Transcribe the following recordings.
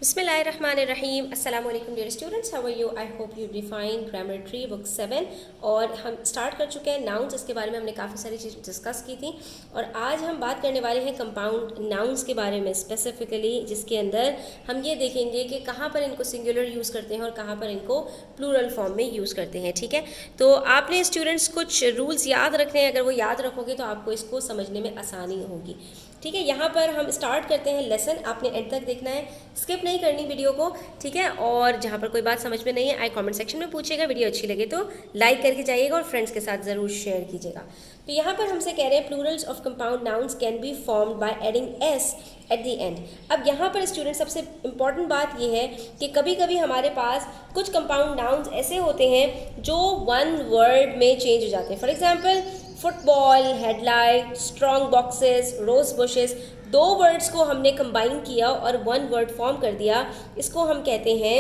बिस्मिल्लाहिर्रहमानिर्रहीम। अस्सलाम वालेकुम dear students, how are you? I hope you define grammar tree book 7 और हम स्टार्ट कर चुके हैं नाउन्स। इसके बारे में हमने काफ़ी सारी चीज़ें डिस्कस की थी और आज हम बात करने वाले हैं कंपाउंड नाउन्स के बारे में स्पेसिफिकली, जिसके अंदर हम ये देखेंगे कि कहाँ पर इनको सिंगुलर यूज़ करते हैं और कहाँ पर इनको प्लूरल फॉर्म में यूज़ करते हैं। ठीक है, तो आपने स्टूडेंट्स कुछ रूल्स याद रखने हैं। अगर वो याद रखोगे तो आपको इसको समझने में आसानी होगी। ठीक है, यहाँ पर हम स्टार्ट करते हैं लेसन। आपने एंड तक देखना है, स्किप नहीं करनी वीडियो को। ठीक है, और जहाँ पर कोई बात समझ में नहीं है आई कमेंट सेक्शन में पूछिएगा। वीडियो अच्छी लगे तो लाइक करके जाइएगा और फ्रेंड्स के साथ ज़रूर शेयर कीजिएगा। तो यहाँ पर हमसे कह रहे हैं Plurals of compound nouns can be formed by adding S at the and. अब यहाँ पर स्टूडेंट सबसे इंपॉर्टेंट बात यह है कि कभी कभी हमारे पास कुछ कंपाउंड नाउन्स ऐसे होते हैं जो वन वर्ड में चेंज हो जाते हैं। For example football, headlight, strong boxes, rose bushes, दो वर्ड्स को हमने कंबाइन किया और वन वर्ड फॉर्म कर दिया। इसको हम कहते हैं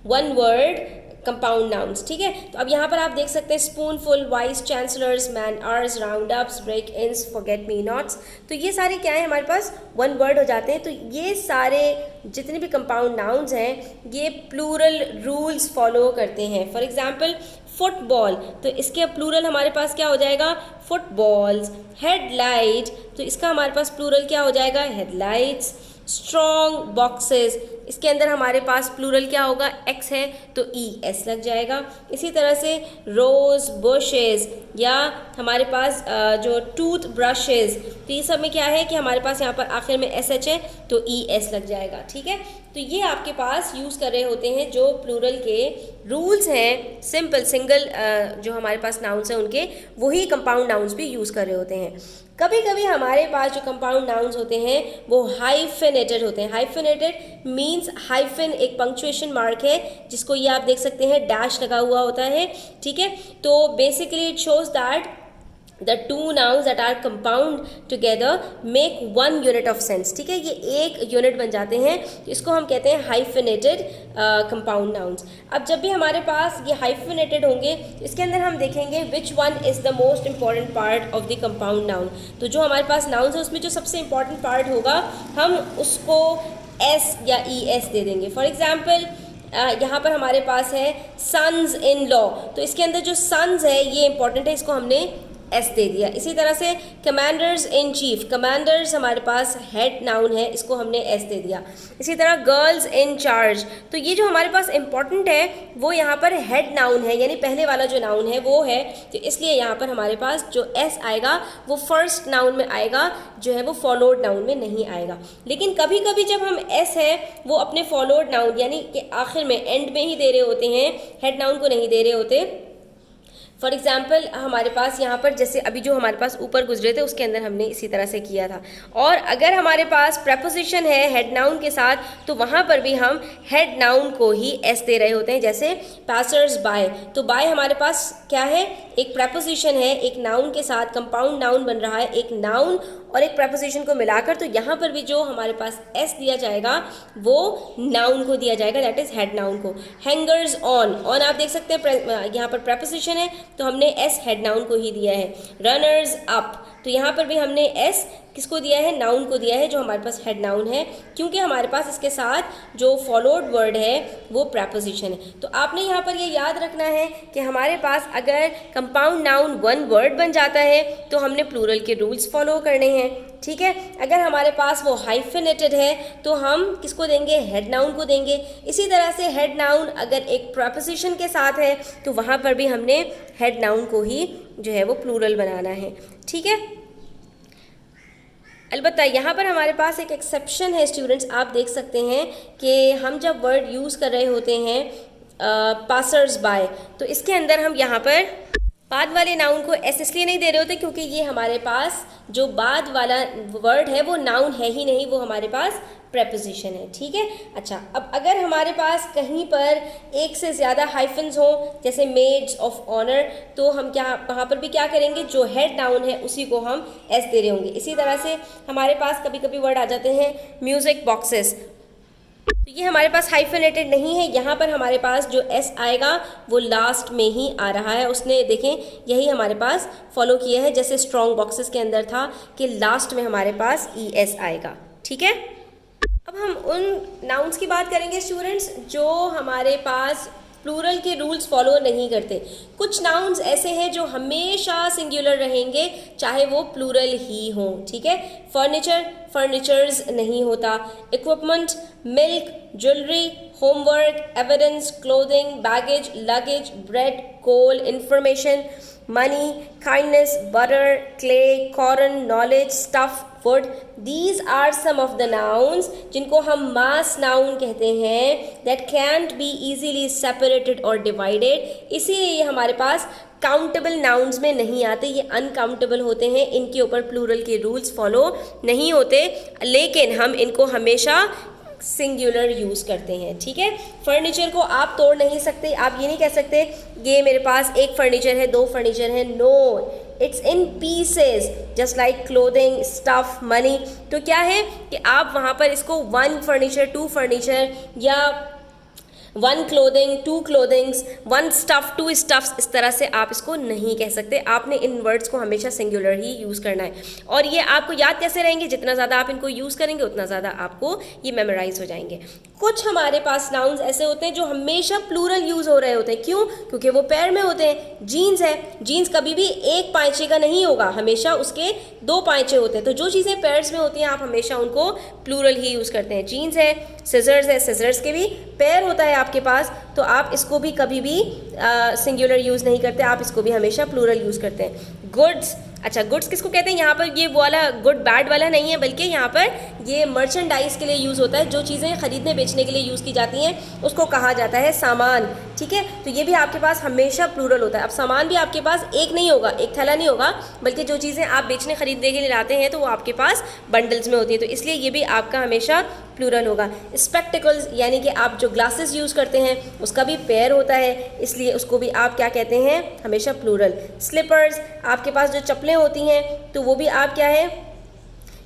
वन वर्ड कंपाउंड नाउन्स। ठीक है, तो अब यहाँ पर आप देख सकते हैं spoonful, vice chancellors, men-at-arms, round ups, break ins, forget me nots. तो ये सारे क्या है, हमारे पास वन वर्ड हो जाते हैं। तो ये सारे जितने भी कंपाउंड नाउन्स हैं ये प्लूरल रूल्स फॉलो करते हैं। फॉर एग्जाम्पल फुटबॉल, तो इसके प्लूरल हमारे पास क्या हो जाएगा, फुटबॉल्स। हेडलाइट, तो इसका हमारे पास प्लूरल क्या हो जाएगा, हेडलाइट्स। स्ट्रॉन्ग बॉक्सेस, इसके अंदर हमारे पास प्लूरल क्या होगा, एक्स है तो ई एस लग जाएगा। इसी तरह से रोज बुशेस या हमारे पास जो टूथ ब्रशेस, तो ये सब में क्या है कि हमारे पास यहाँ पर आखिर में एस एच है तो ई एस लग जाएगा। ठीक है, तो ये आपके पास यूज़ कर रहे होते हैं जो प्लूरल के रूल्स हैं। सिंपल सिंगल जो हमारे पास नाउन्स हैं उनके वही कंपाउंड नाउन्स भी यूज़ कर रहे होते हैं। कभी कभी हमारे पास जो कंपाउंड नाउन्स होते हैं वो हाइफेनेटेड होते हैं। हाइफेनेटेड मीन्स हाइफन एक पंक्चुएशन मार्क है जिसको ये आप देख सकते हैं डैश लगा हुआ होता है। ठीक है, तो basically it shows that the two nouns that are compound together make one unit of sense। ठीक है, ये एक यूनिट बन जाते हैं, तो इसको हम कहते हैं हाइफिनेटेड कंपाउंड नाउन्स। अब जब भी हमारे पास ये हाइफिनेटेड होंगे इसके अंदर हम देखेंगे which one is the most important part of the compound noun. तो जो हमारे पास नाउन्स है उसमें जो सबसे इंपॉर्टेंट पार्ट होगा हम उसको एस या ई एस दे देंगे। फॉर एग्जाम्पल यहाँ पर हमारे पास है सन्स इन लॉ, तो इसके अंदर जो सन्स है ये इंपॉर्टेंट है, इसको हमने एस दे दिया। इसी तरह से कमांडर्स इन चीफ, कमांडर्स हमारे पास हेड नाउन है, इसको हमने एस दे दिया। इसी तरह गर्ल्स इन चार्ज, तो ये जो हमारे पास इंपॉर्टेंट है वो यहाँ पर हेड नाउन है, यानी पहले वाला जो नाउन है वो है, तो इसलिए यहाँ पर हमारे पास जो एस आएगा वो फर्स्ट नाउन में आएगा, जो है वो फॉलोड नाउन में नहीं आएगा। लेकिन कभी कभी जब हम एस है वो अपने फॉलोड नाउन यानी कि आखिर में एंड में ही दे रहे होते हैं, हेड नाउन को नहीं दे रहे होते। फॉर एग्जाम्पल हमारे पास यहाँ पर जैसे अभी जो हमारे पास ऊपर गुजरे थे उसके अंदर हमने इसी तरह से किया था। और अगर हमारे पास प्रपोजिशन है हेड नाउन के साथ तो वहाँ पर भी हम हेड नाउन को ही एस दे रहे होते हैं। जैसे पासर्स बाय, तो बाय हमारे पास क्या है, एक प्रपोजिशन है, एक नाउन के साथ कंपाउंड नाउन बन रहा है, एक नाउन और एक प्रपोजिशन को मिलाकर, तो यहाँ पर भी जो हमारे पास एस दिया जाएगा वो नाउन को दिया जाएगा, दैट इज हेड नाउन को। हैंगर्स ऑन, ऑन आप देख सकते हैं यहाँ पर प्रपोजिशन है तो हमने एस हेड नाउन को ही दिया है। रनर्स अप, तो यहाँ पर भी हमने एस किसको दिया है, नाउन को दिया है जो हमारे पास हेड नाउन है, क्योंकि हमारे पास इसके साथ जो फॉलोड वर्ड है वो प्रपोजिशन है। तो आपने यहाँ पर ये याद रखना है कि हमारे पास अगर कंपाउंड नाउन वन वर्ड बन जाता है तो हमने प्लूरल के रूल्स फॉलो करने हैं। ठीक है, अगर हमारे पास वो हाइफिनेटेड है तो हम किसको देंगे, हेड नाउन को देंगे। इसी तरह से हेड नाउन अगर एक प्रपोजिशन के साथ है तो वहाँ पर भी हमने हेड नाउन को ही जो है वो प्लूरल बनाना है। ठीक है, अलबत्ता यहाँ पर हमारे पास एक एक्सेप्शन है स्टूडेंट्स, आप देख सकते हैं कि हम जब वर्ड यूज़ कर रहे होते हैं पासर्स बाय, तो इसके अंदर हम यहाँ पर बाद वाले नाउन को एस इसलिए नहीं दे रहे होते क्योंकि ये हमारे पास जो बाद वाला वर्ड है वो नाउन है ही नहीं, वो हमारे पास प्रेपोजिशन है। ठीक है, अच्छा अब अगर हमारे पास कहीं पर एक से ज़्यादा हाइफन्स हो जैसे मेड्स ऑफ ऑनर, तो हम क्या वहाँ पर भी क्या करेंगे, जो हेड नाउन है उसी को हम एस दे रहे होंगे। इसी तरह से हमारे पास कभी कभी वर्ड आ जाते हैं म्यूज़िक बॉक्सेस, तो ये हमारे पास हाइफेनेटेड नहीं है, यहाँ पर हमारे पास जो एस आएगा वो लास्ट में ही आ रहा है। उसने देखें यही हमारे पास फॉलो किया है, जैसे स्ट्रॉन्ग बॉक्सेस के अंदर था कि लास्ट में हमारे पास ई एस आएगा। ठीक है, अब हम उन नाउन्स की बात करेंगे स्टूडेंट्स जो हमारे पास प्लूरल के रूल्स फॉलो नहीं करते। कुछ नाउन्स ऐसे हैं जो हमेशा सिंगुलर रहेंगे चाहे वो प्लूरल ही हो, ठीक है। फर्नीचर, फर्नीचर्स नहीं होता। Equipment, milk, jewellery, homework, evidence, clothing, baggage, luggage, bread, coal, information, money, kindness, butter, clay, corn, knowledge, stuff, wood, these are some of the nouns जिनको हम मास नाउन कहते हैं, that can't be easily separated और divided. इसीलिए ये हमारे पास countable nouns में नहीं आते, ये अनकाउंटेबल होते हैं, इनके ऊपर प्लूरल के रूल्स फॉलो नहीं होते, लेकिन हम इनको हमेशा सिंगुलर यूज़ करते हैं, ठीक है। फर्नीचर को आप तोड़ नहीं सकते, आप ये नहीं कह सकते ये मेरे पास एक फर्नीचर है, दो फर्नीचर है, no, it's in pieces, just like clothing, stuff, money. तो क्या है कि आप वहाँ पर इसको वन फर्नीचर, टू फर्नीचर, या one clothing, two clothings, one stuff, two stuffs, इस तरह से आप इसको नहीं कह सकते। आपने इन वर्ड्स को हमेशा सिंगुलर ही यूज़ करना है, और ये आपको याद कैसे रहेंगे, जितना ज़्यादा आप इनको यूज़ करेंगे उतना ज़्यादा आपको ये मेमोराइज हो जाएंगे। कुछ हमारे पास नाउन्स ऐसे होते हैं जो हमेशा प्लूरल यूज़ हो रहे होते हैं, क्यों? क्योंकि वो पैर में होते हैं। जीन्स है, जीन्स कभी भी एक पाँचे का नहीं होगा, हमेशा उसके दो पाँचे होते हैं। तो जो चीज़ें पैर्स में होती हैं आप हमेशा उनको प्लूरल ही यूज़ करते हैं। जीन्स है, सिजर्स है, सिजर्स के भी पैर होता है आपके पास, तो आप इसको भी कभी भी सिंगुलर यूज़ नहीं करते, आप इसको भी हमेशा प्लूरल यूज़ करते हैं। गुड्स, अच्छा गुड्स किसको कहते हैं? यहाँ पर ये वाला गुड बैड वाला नहीं है, बल्कि यहाँ पर ये मर्चेंडाइज के लिए यूज़ होता है, जो चीज़ें खरीदने बेचने के लिए यूज़ की जाती हैं उसको कहा जाता है सामान, ठीक है। तो ये भी आपके पास हमेशा प्लूरल होता है। अब सामान भी आपके पास एक नहीं होगा, एक थैला नहीं होगा, बल्कि जो चीज़ें आप बेचने खरीदने के लिए लाते हैं तो वो आपके पास बंडल्स में होती है, तो इसलिए ये भी आपका हमेशा प्लूरल होगा। स्पेक्टिकल्स यानी कि आप जो ग्लासेस यूज़ करते हैं उसका भी पेयर होता है, इसलिए उसको भी आप क्या कहते हैं? हमेशा प्लूरल। स्लीपर्स, आपके पास जो चप्पलें होती हैं तो वो भी आप क्या है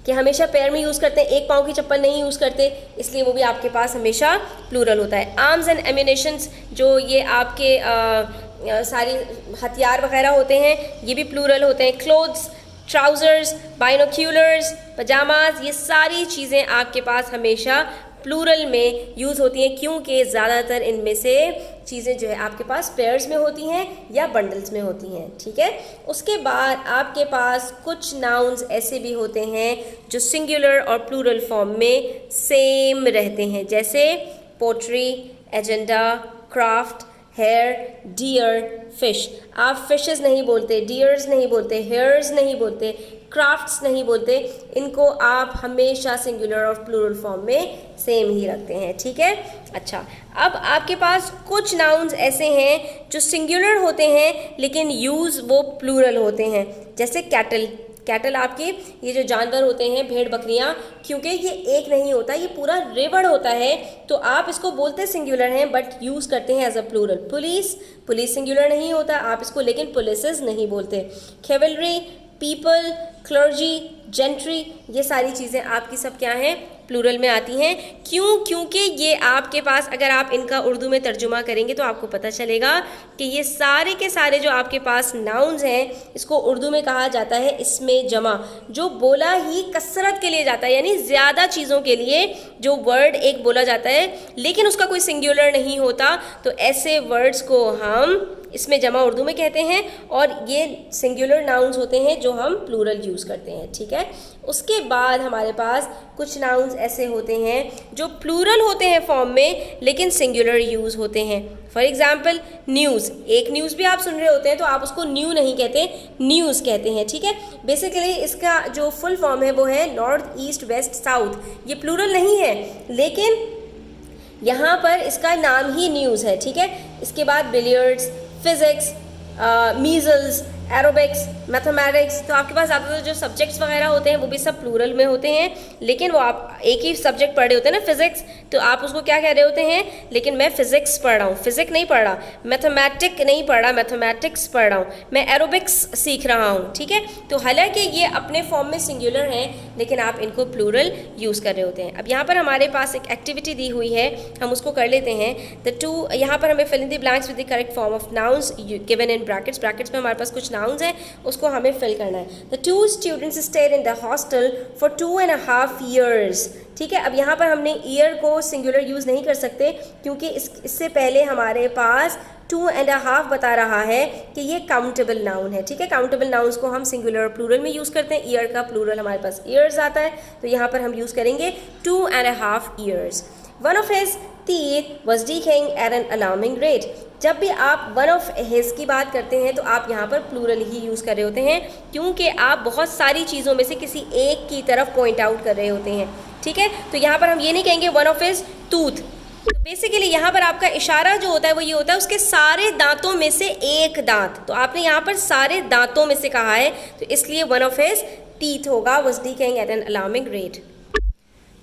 कि हमेशा पैर में यूज़ करते हैं, एक पाँव की चप्पल नहीं यूज़ करते, इसलिए वो भी आपके पास हमेशा प्लूरल होता है। आर्म्स एंड एम्यूनेशंस, जो ये आपके सारी हथियार वगैरह होते हैं, ये भी प्लूरल होते हैं। क्लोथ्स, ट्राउज़र्स, बाइनोक्यूलर्स, पजामाज, ये सारी चीज़ें आपके पास हमेशा प्लूरल में यूज़ होती हैं, क्योंकि ज़्यादातर इनमें से चीज़ें जो है आपके पास पेयर्स में होती हैं या बंडल्स में होती हैं, ठीक है। उसके बाद आपके पास कुछ नाउन्स ऐसे भी होते हैं जो सिंगुलर और प्लूरल फॉर्म में सेम रहते हैं, जैसे pottery, agenda, craft, hair, deer, fish. आप फिशेस नहीं बोलते, डियर्स नहीं बोलते, हेयर्स नहीं बोलते, क्राफ्ट्स नहीं बोलते, इनको आप हमेशा सिंगुलर और प्लूरल फॉर्म में सेम ही रखते हैं, ठीक है। अच्छा, अब आपके पास कुछ नाउन्स ऐसे हैं जो सिंगुलर होते हैं लेकिन यूज़ वो प्लूरल होते हैं, जैसे कैटल। कैटल आपके ये जो जानवर होते हैं, भेड़ बकरियाँ, क्योंकि ये एक नहीं होता, ये पूरा रिवर होता है, तो आप इसको बोलते सिंगुलर हैं बट यूज़ करते हैं as a plural. Police, police singular नहीं होता आप इसको, लेकिन पुलिसेस नहीं बोलते। कैवलरी, पीपल, क्लर्जी, जेंट्री, ये सारी चीज़ें आपकी सब क्या हैं? प्लूरल में आती हैं। क्यों? क्योंकि ये आपके पास, अगर आप इनका उर्दू में तर्जुमा करेंगे तो आपको पता चलेगा कि ये सारे के सारे जो आपके पास नाउन्स हैं, इसको उर्दू में कहा जाता है इसमें जमा, जो बोला ही कसरत के लिए जाता है, यानी ज़्यादा चीज़ों के लिए जो वर्ड एक बोला जाता है लेकिन उसका कोई सिंगुलर नहीं होता, तो ऐसे वर्ड्स को हम इसमें जमा उर्दू में कहते हैं, और ये सिंगुलर नाउन्स होते हैं जो हम प्लूरल यूज़ करते हैं, ठीक है। उसके बाद हमारे पास कुछ नाउन्स ऐसे होते हैं जो प्लूरल होते हैं फॉर्म में लेकिन सिंगुलर यूज़ होते हैं। फॉर एग्जाम्पल न्यूज़, एक न्यूज़ भी आप सुन रहे होते हैं तो आप उसको न्यू नहीं कहते, न्यूज़ कहते हैं, ठीक है। बेसिकली इसका जो फुल फॉर्म है वो है नॉर्थ, ईस्ट, वेस्ट, साउथ। ये प्लूरल नहीं है लेकिन यहाँ पर इसका नाम ही न्यूज़ है, ठीक है। इसके बाद billiards, physics, measles, aerobics, mathematics, तो आपके पास ज़्यादातर जो सब्जेक्ट्स वगैरह होते हैं वो भी सब प्लूरल में होते हैं, लेकिन वो आप एक ही सब्जेक्ट पढ़ रहे होते हैं ना, फिज़िक्स, तो आप उसको क्या कह रहे होते हैं? लेकिन मैं फ़िज़िक्स पढ़ रहा हूँ, फिज़िक्स नहीं पढ़ रहा, मैथमेटिक नहीं पढ़ रहा, मैथमेटिक्स पढ़ रहा हूँ, मैं एरोबिक्स सीख रहा हूँ, ठीक है। तो हालांकि ये अपने फॉर्म में सिंगुलर हैं लेकिन आप इनको प्लूरल यूज़ कर रहे होते हैं। अब यहाँ पर हमारे पास एक एक्टिविटी दी हुई है, हम उसको कर लेते हैं। द टू, यहाँ पर हमें fill in the blanks with the correct form of nouns given in brackets. Brackets में हमारे पास कुछ नाउन्स हैं उसको हमें फिल करना है। The 2 students stayed in the hostel for 2.5 years। ठीक है, अब यहाँ पर हमने ईयर को सिंगुलर यूज़ नहीं कर सकते क्योंकि इससे पहले हमारे पास 2.5 बता रहा है कि ये काउंटेबल नाउन है। ठीक है, काउंटेबल नाउन्स को हम सिंगुलर और प्लूरल में यूज़ करते हैं। ईयर का प्लूरल हमारे पास ईयर्स आता है, तो यहाँ पर हम यूज़ करेंगे 2.5 years। One of his teeth was decaying at an alarming rate। जब भी आप वन ऑफ हिज की बात करते हैं तो आप यहाँ पर प्लूरल ही यूज़ कर रहे होते हैं क्योंकि आप बहुत सारी चीज़ों में से किसी एक की तरफ पॉइंट आउट कर रहे होते हैं। ठीक है, तो यहाँ पर हम ये नहीं कहेंगे वन ऑफ हिज टूथ। तो बेसिकली यहाँ पर आपका इशारा जो होता है वो ये होता है उसके सारे दांतों में से एक दांत। तो आपने यहाँ पर सारे दांतों में से कहा है तो इसलिए वन ऑफ हिज टीथ होगा was decaying at an alarming rate।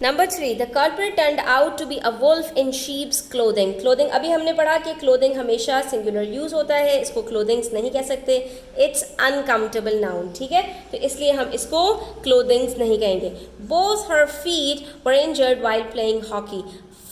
Number 3, the culprit turned out to be a wolf in sheep's clothing. Clothing अभी हमने पढ़ा कि क्लोथिंग हमेशा सिंगुलर यूज़ होता है, इसको क्लोथिंग्स नहीं कह सकते, इट्स अनकाउंटेबल नाउन। ठीक है, तो इसलिए हम इसको क्लोथिंग्स नहीं कहेंगे। Both her feet were injured while playing hockey.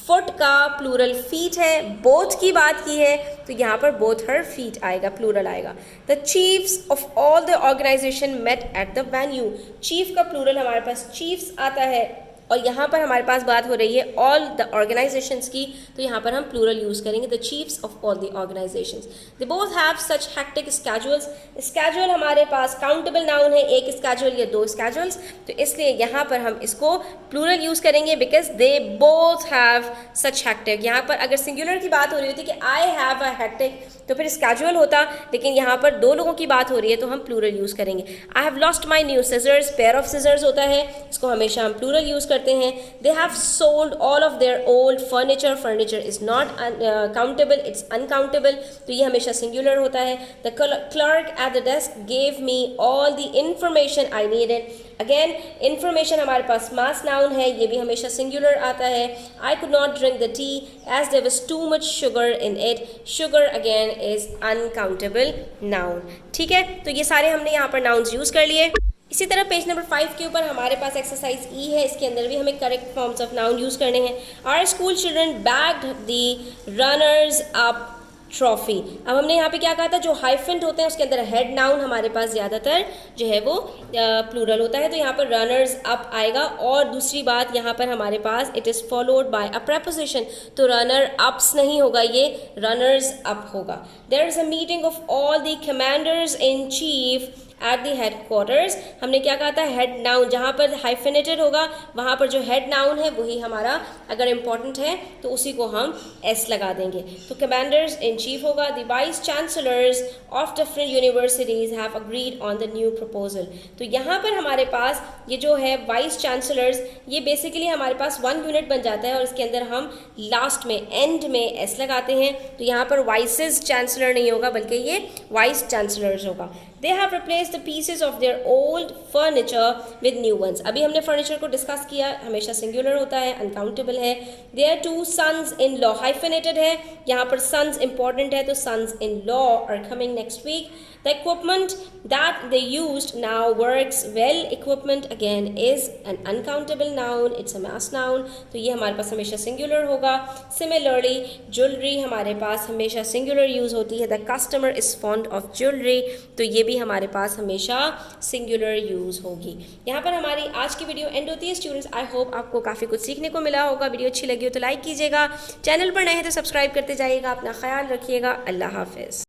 Foot का प्लूरल फीट है, बोथ की बात की है तो यहाँ पर बोथ हर फीट आएगा, प्लूरल आएगा। The chiefs of all the organisation met at the venue. Chief का प्लूरल हमारे पास चीफ्स आता है और यहाँ पर हमारे पास बात हो रही है ऑल द ऑर्गेनाइजेशंस की, तो यहाँ पर हम प्लूरल यूज़ करेंगे the chiefs of all the organisations. They both have such hectic schedules. Schedule हमारे पास काउंटेबल नाउन है, एक स्केड्यूल या 2 स्केड्यूल्स, तो इसलिए यहाँ पर हम इसको प्लूरल यूज़ करेंगे because they both have such hectic. यहाँ पर अगर सिंगुलर की बात हो रही होती कि आई हैव अ हैक्टिक तो फिर स्केड्यूल होता, लेकिन यहाँ पर 2 लोगों की बात हो रही है तो हम प्लूरल यूज़ करेंगे। I have lost my new scissors, pair of scissors होता है, इसको हमेशा हम प्लूरल यूज़ करते हैं। They have sold all of their old furniture, furniture is not countable, it's uncountable, तो ये हमेशा सिंगुलर होता है। The clerk at the desk gave me all the information I needed. Again information हमारे पास मास noun है, ये भी हमेशा सिंगुलर आता है। I could not drink the tea as there was too much sugar in it. Sugar again is uncountable noun. ठीक है, तो ये सारे हमने यहाँ पर नाउन्स यूज़ कर लिए। इसी तरह पेज नंबर 5 के ऊपर हमारे पास एक्सरसाइज ई है, इसके अंदर भी हमें correct forms of noun use करने हैं। Our school children bagged the runners up trophy. अब हमने यहाँ पे क्या कहा था, जो हाइफेंट होते हैं उसके अंदर हेड नाउन हमारे पास ज़्यादातर जो है वो प्लूरल होता है, तो यहाँ पर रनर्स अप आएगा। और दूसरी बात यहाँ पर हमारे पास it is followed by a preposition, तो रनर अप्स नहीं होगा, ये रनर्स अप होगा। There is a meeting of all the commanders in chief at the headquarters. हमने क्या कहा था, हेड नाउन जहाँ पर हाइफेनेटेड होगा वहाँ पर जो हेड नाउन है वही हमारा अगर इम्पॉर्टेंट है तो उसी को हम एस लगा देंगे, तो कमांडर्स इन चीफ होगा। The vice chancellors of different universities have agreed on the new proposal. तो यहाँ पर हमारे पास ये जो है वाइस चांसलर्स, ये बेसिकली हमारे पास 1 यूनिट बन जाता है और इसके अंदर हम लास्ट में एंड में एस लगाते हैं, तो यहाँ पर वाइसेस चांसलर नहीं होगा बल्कि ये वाइस चांसलर्स होगा। They have replaced the pieces of their old furniture with new ones। अभी हमने फर्नीचर को डिस्कस किया, हमेशा सिंगुलर होता है, अनकाउंटेबल है। Their 2 sons in law, hyphenated है, यहाँ पर sons important है तो sons in law are coming next week। The equipment that they used now works well। Equipment again is an uncountable noun, it's a mass noun, तो ये हमारे पास हमेशा singular होगा। Similarly ज्वेलरी हमारे पास हमेशा सिंगुलर यूज़ होती है, the customer is fond of jewelry, तो ये भी हमारे पास हमेशा सिंगुलर यूज़ होगी। यहाँ पर हमारी आज की वीडियो एंड होती है। स्टूडेंट्स, आई होप आपको काफ़ी कुछ सीखने को मिला होगा। वीडियो अच्छी लगी हो तो लाइक कीजिएगा, चैनल पर नए हैं तो सब्सक्राइब करते जाइएगा। अपना ख्याल रखिएगा। अल्लाह हाफिज़।